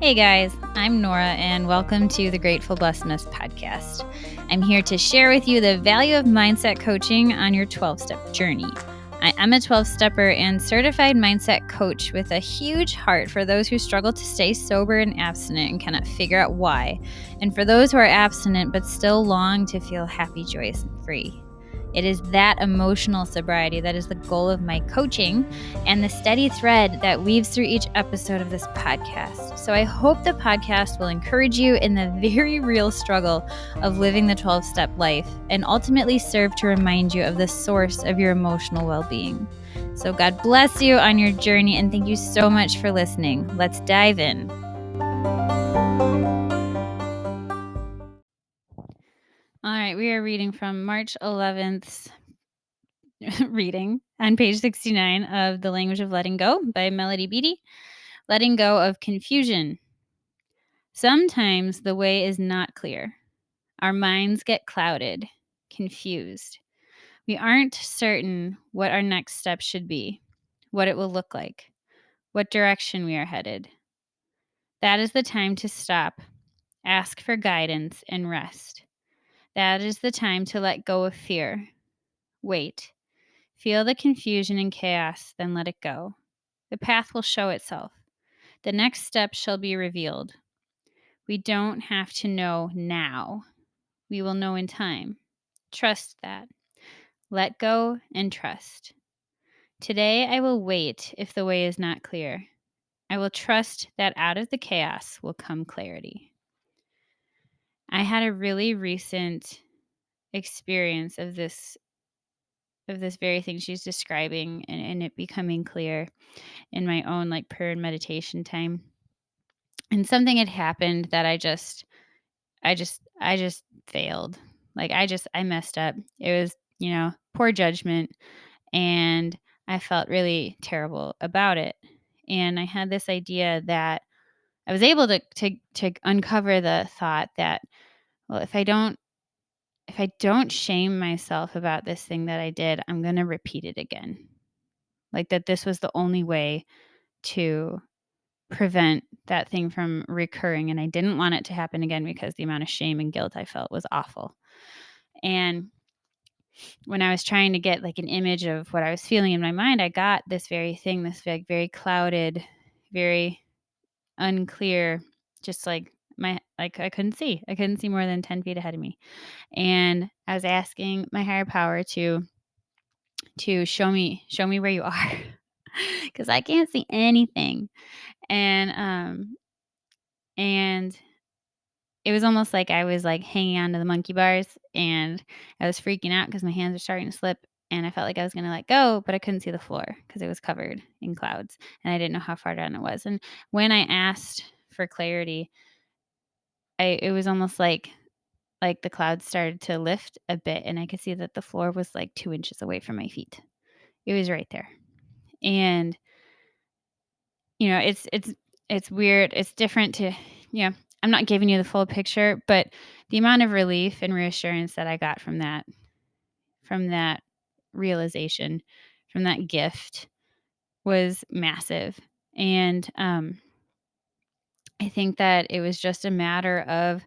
Hey guys, I'm Nora, and welcome to the Grateful Blessedness podcast. I'm here to share with you the value of mindset coaching on your 12-step journey. I am a 12-stepper and certified mindset coach with a huge heart for those who struggle to stay sober and abstinent and cannot figure out why, and for those who are abstinent but still long to feel happy, joyous, and free. It is that emotional sobriety that is the goal of my coaching and the steady thread that weaves through each episode of this podcast. So I hope the podcast will encourage you in the very real struggle of living the 12-step life and ultimately serve to remind you of the source of your emotional well-being. So God bless you on your journey, and thank you so much for listening. Let's dive in. All right, we are reading from March 11th reading on page 69 of The Language of Letting Go by Melody.The. Letting go of confusion. Sometimes the way is not clear. Our minds get clouded, confused. We aren't certain what our next step should be, what it will look like, what direction we are headed. That is the time to stop, ask for guidance, and rest. That is the time to let go of fear. Wait. Feel the confusion and chaos, then let it go. The path will show itself. The next step shall be revealed. We don't have to know now. We will know in time. Trust that. Let go and trust. Today I will wait if the way is not clear. I will trust that out of the chaos will come clarity. I had a really recent experience of this very thing she's describing and it becoming clear in my own prayer and meditation time. And something had happened that I just failed. I messed up. It was, poor judgment, and I felt really terrible about it. And I had this idea that I was able to uncover the thought that, well, if I don't shame myself about this thing that I did, I'm going to repeat it again. Like that this was the only way to prevent that thing from recurring, and I didn't want it to happen again because the amount of shame and guilt I felt was awful. And when I was trying to get an image of what I was feeling in my mind, I got this very thing, this very clouded, very unclear, just I couldn't see. I couldn't see more than 10 feet ahead of me. And I was asking my higher power to show me where you are because I can't see anything. And it was almost like I was hanging on to the monkey bars, and I was freaking out because my hands were starting to slip, and I felt like I was going to let go, but I couldn't see the floor because it was covered in clouds, and I didn't know how far down it was. And when I asked for clarity, it was almost like the clouds started to lift a bit, and I could see that the floor was 2 inches away from my feet. It was right there. And it's weird. It's different to, I'm not giving you the full picture, but the amount of relief and reassurance that I got from that realization, from that gift, was massive. And I think that it was just a matter of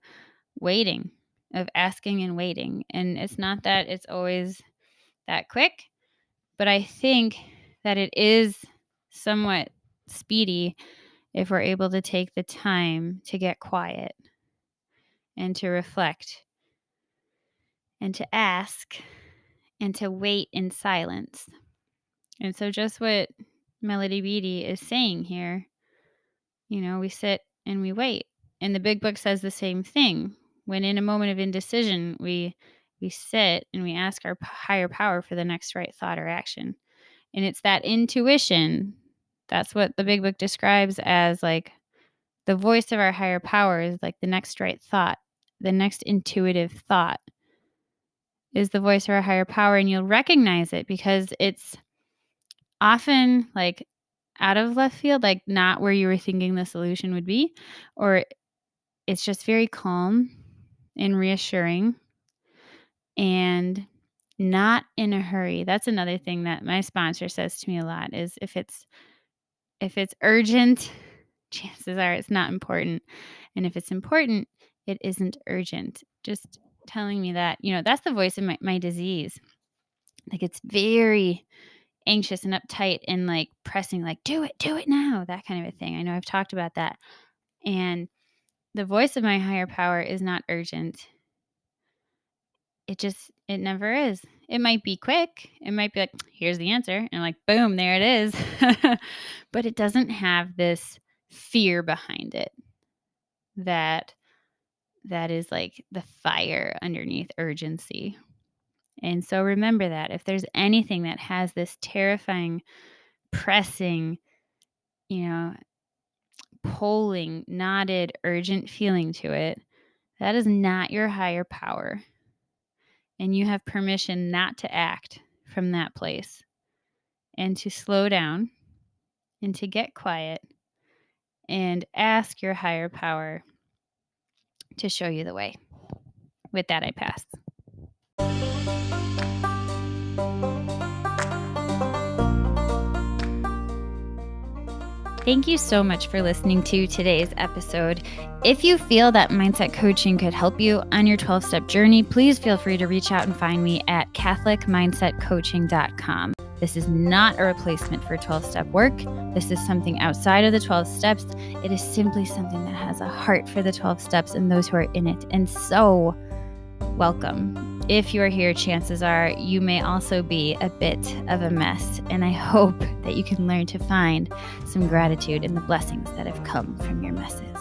waiting, of asking and waiting. And it's not that it's always that quick, but I think that it is somewhat speedy if we're able to take the time to get quiet and to reflect and to ask and to wait in silence. And so just what Melody.The is saying here, we sit and we wait. And the big book says the same thing. When in a moment of indecision, we sit and we ask our higher power for the next right thought or action. And it's that intuition. That's what the big book describes as the voice of our higher power is the next right thought. The next intuitive thought is the voice of our higher power, and you'll recognize it because it's often out of left field, not where you were thinking the solution would be, or it's just very calm and reassuring and not in a hurry. That's another thing that my sponsor says to me a lot is if it's urgent, chances are it's not important. And if it's important, it isn't urgent. Just telling me that, that's the voice of my disease. Like, it's very anxious and uptight and like pressing, like, do it now, that kind of a thing. I know I've talked about that. And the voice of my higher power is not urgent. It never is. It might be quick. It might be like, here's the answer. And like, boom, there it is. But it doesn't have this fear behind it that is like the fire underneath urgency. And so remember that if there's anything that has this terrifying, pressing, pulling, knotted, urgent feeling to it, that is not your higher power. And you have permission not to act from that place and to slow down and to get quiet and ask your higher power to show you the way. With that, I pass. Thank you so much for listening to today's episode. If you feel that mindset coaching could help you on your 12-step journey, please feel free to reach out and find me at catholicmindsetcoaching.com. This is not a replacement for 12-step work. This is something outside of the 12 steps. It is simply something that has a heart for the 12 steps and those who are in it. And so, welcome. If you are here, chances are you may also be a bit of a mess. And I hope that you can learn to find some gratitude in the blessings that have come from your messes.